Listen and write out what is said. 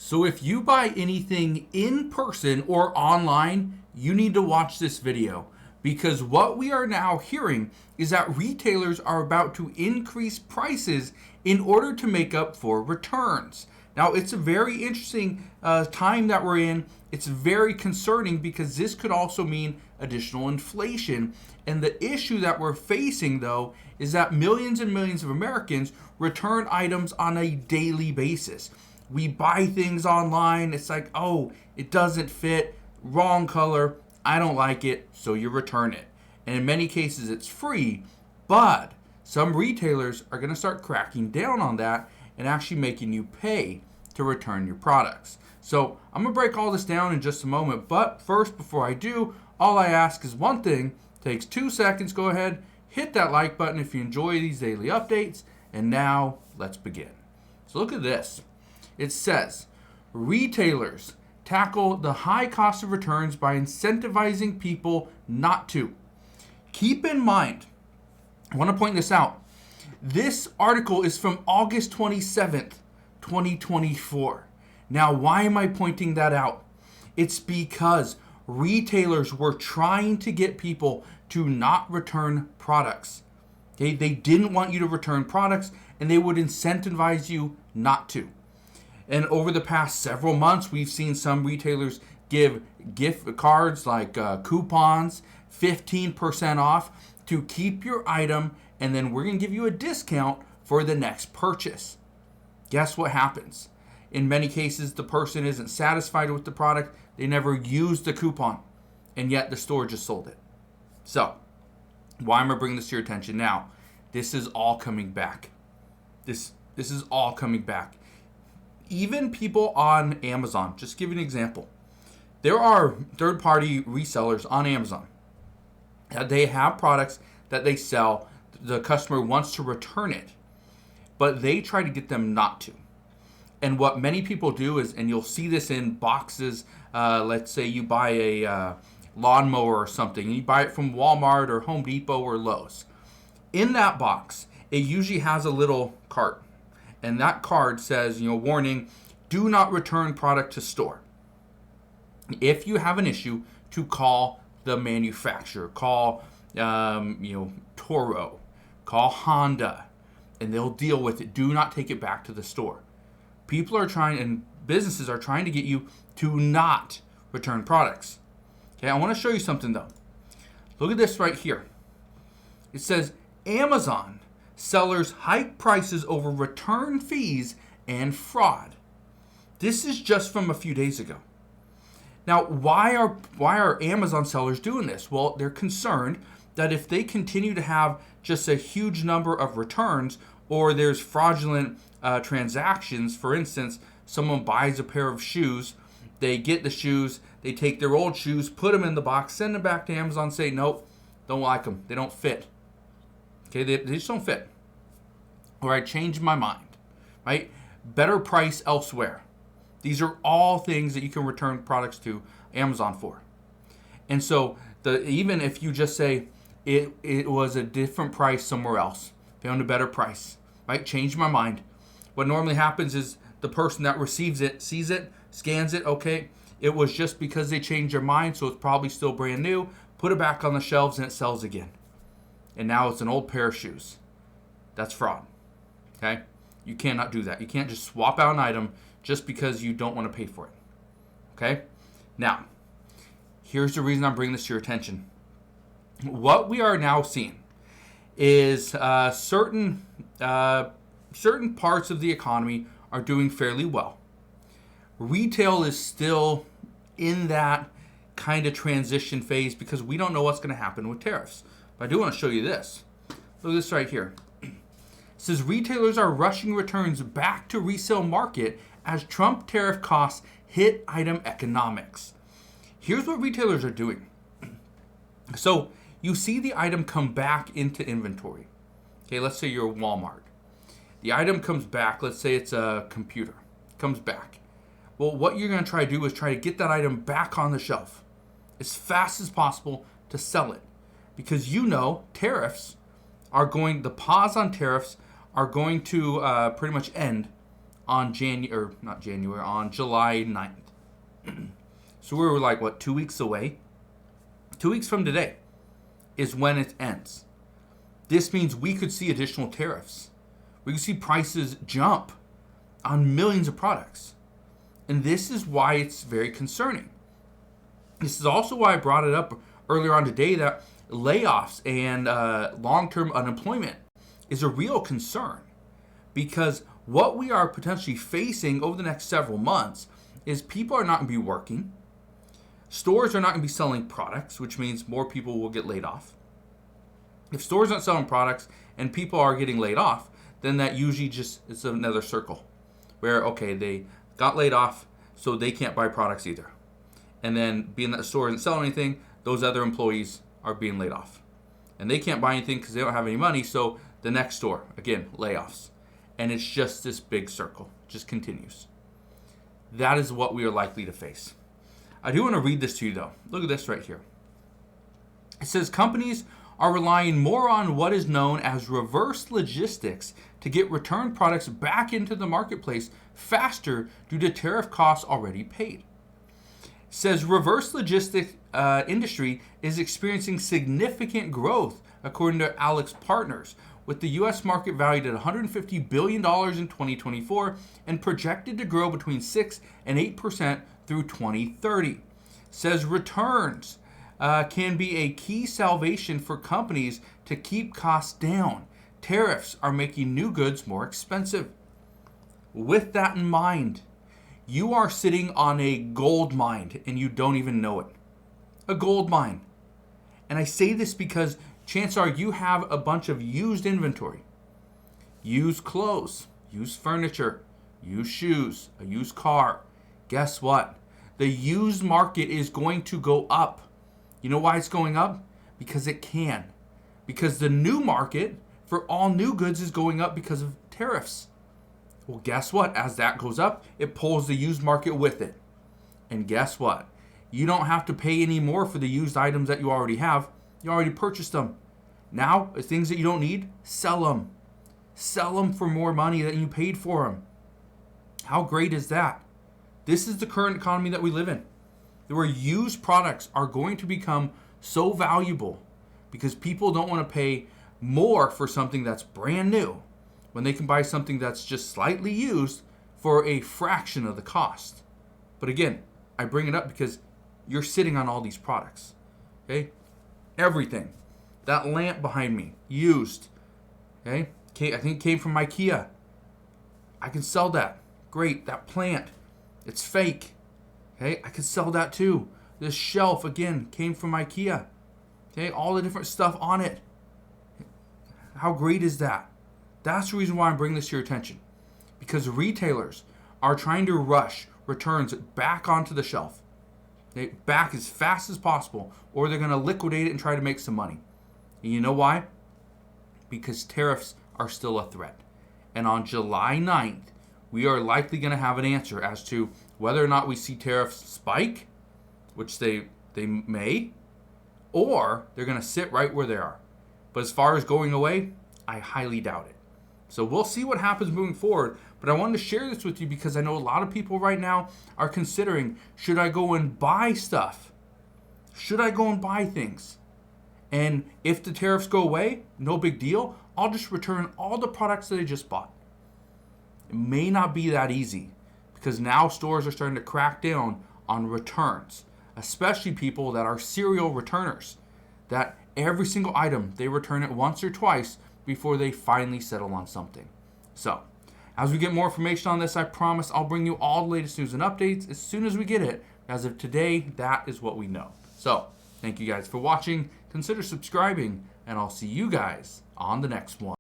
So if you buy anything in person or online, you need to watch this video because what we are now hearing is that retailers are about to increase prices in order to make up for returns. Now, it's a very interesting time that we're in. It's very concerning because this could also mean additional inflation. And the issue that we're facing, though, is that millions and millions of Americans return items on a daily basis. We buy things online. It's like, oh, it doesn't fit, wrong color, I don't like it, so you return it. And in many cases, it's free, but some retailers are going to start cracking down on that and actually making you pay to return your products. So I'm going to break all this down in just a moment, but first, before I do, all I ask is one thing. Takes 2 seconds. Go ahead, hit that like button if you enjoy these daily updates, and now let's begin. So look at this. It says, retailers tackle the high cost of returns by incentivizing people not to. Keep in mind, I want to point this out. This article is from August 27th, 2024. Now, why am I pointing that out? It's because retailers were trying to get people to not return products. Okay? They didn't want you to return products, and they would incentivize you not to. And over the past several months, we've seen some retailers give gift cards like coupons, 15% off to keep your item, and then we're going to give you a discount for the next purchase. Guess what happens? In many cases, the person isn't satisfied with the product. They never used the coupon, and yet the store just sold it. So, why am I bringing this to your attention now? This is all coming back. This is all coming back. Even people on Amazon, just to give you an example, there are third-party resellers on Amazon. They have products that they sell. The customer wants to return it, but they try to get them not to. And what many people do is, and you'll see this in boxes, let's say you buy a lawnmower or something, and you buy it from Walmart or Home Depot or Lowe's. In that box, it usually has a little cart. And that card says, warning, do not return product to store. If you have an issue, to call the manufacturer, call, Toro, call Honda, and they'll deal with it. Do not take it back to the store. People are trying, and businesses are trying to get you to not return products. Okay, I want to show you something though. Look at this right here. It says, Amazon sellers hike prices over return fees and fraud. This is just from a few days ago. Now, why are Amazon sellers doing this? Well, they're concerned that if they continue to have just a huge number of returns or there's fraudulent transactions, for instance, someone buys a pair of shoes, they get the shoes, they take their old shoes, put them in the box, send them back to Amazon, say, nope, don't like them, they don't fit. Okay, they just don't fit. Or I changed my mind, right? Better price elsewhere. These are all things that you can return products to Amazon for. And so even if you just say it was a different price somewhere else, found a better price, right? Change my mind. What normally happens is the person that receives it, sees it, scans it, okay, it was just because they changed their mind, so it's probably still brand new, put it back on the shelves and it sells again. And now it's an old pair of shoes. That's fraud. Okay? You cannot do that. You can't just swap out an item just because you don't want to pay for it. Okay? Now, here's the reason I'm bringing this to your attention. What we are now seeing is certain parts of the economy are doing fairly well. Retail is still in that kind of transition phase because we don't know what's going to happen with tariffs. But I do want to show you this. Look at this right here. It says retailers are rushing returns back to resale market as Trump tariff costs hit item economics. Here's what retailers are doing. So you see the item come back into inventory. Okay, let's say you're Walmart. The item comes back. Let's say it's a computer. It comes back. Well, what you're going to try to do is try to get that item back on the shelf as fast as possible to sell it. Because tariffs are going, the pause on tariffs are going to pretty much end on on July 9th. So we were like, what, 2 weeks away? 2 weeks from today is when it ends. This means we could see additional tariffs. We could see prices jump on millions of products. And this is why it's very concerning. This is also why I brought it up earlier on today that layoffs and long-term unemployment is a real concern, because what we are potentially facing over the next several months is people are not going to be working. Stores are not going to be selling products, which means more people will get laid off. If stores aren't selling products and people are getting laid off, then that usually just is another circle where, okay, they got laid off, so they can't buy products either. And then being that the store isn't selling anything, those other employees are being laid off. And they can't buy anything because they don't have any money, so the next store, again, layoffs. And it's just this big circle, just continues. That is what we are likely to face. I do want to read this to you though. Look at this right here. It says companies are relying more on what is known as reverse logistics to get returned products back into the marketplace faster due to tariff costs already paid. It says reverse logistics industry is experiencing significant growth according to Alex Partners, with the U.S. market valued at $150 billion in 2024 and projected to grow between 6 and 8% through 2030. Says returns can be a key salvation for companies to keep costs down. Tariffs are making new goods more expensive. With that in mind, you are sitting on a gold mine and you don't even know it. A gold mine. And I say this because chances are you have a bunch of used inventory, used clothes, used furniture, used shoes, a used car. Guess what? The used market is going to go up. You know why it's going up? Because it can. Because the new market for all new goods is going up because of tariffs. Well, guess what? As that goes up, it pulls the used market with it. And guess what? You don't have to pay any more for the used items that you already have. You already purchased them. Now, the things that you don't need, sell them. Sell them for more money than you paid for them. How great is that? This is the current economy that we live in, where used products are going to become so valuable because people don't want to pay more for something that's brand new when they can buy something that's just slightly used for a fraction of the cost. But again, I bring it up because you're sitting on all these products. Okay? Everything. That lamp behind me, used. Okay? I think it came from IKEA. I can sell that. Great. That plant, it's fake. Okay? I could sell that too. This shelf, again, came from IKEA. Okay? All the different stuff on it. How great is that? That's the reason why I'm bringing this to your attention. Because retailers are trying to rush returns back onto the shelf. Back as fast as possible, or they're going to liquidate it and try to make some money. And you know why? Because tariffs are still a threat. And on July 9th, we are likely going to have an answer as to whether or not we see tariffs spike, which they may, or they're going to sit right where they are. But as far as going away, I highly doubt it. So we'll see what happens moving forward. But I wanted to share this with you because I know a lot of people right now are considering, should I go and buy stuff? Should I go and buy things? And if the tariffs go away, no big deal. I'll just return all the products that I just bought. It may not be that easy because now stores are starting to crack down on returns, especially people that are serial returners, that every single item, they return it once or twice before they finally settle on something. So, as we get more information on this, I promise I'll bring you all the latest news and updates as soon as we get it. As of today, that is what we know. So, thank you guys for watching. Consider subscribing, and I'll see you guys on the next one.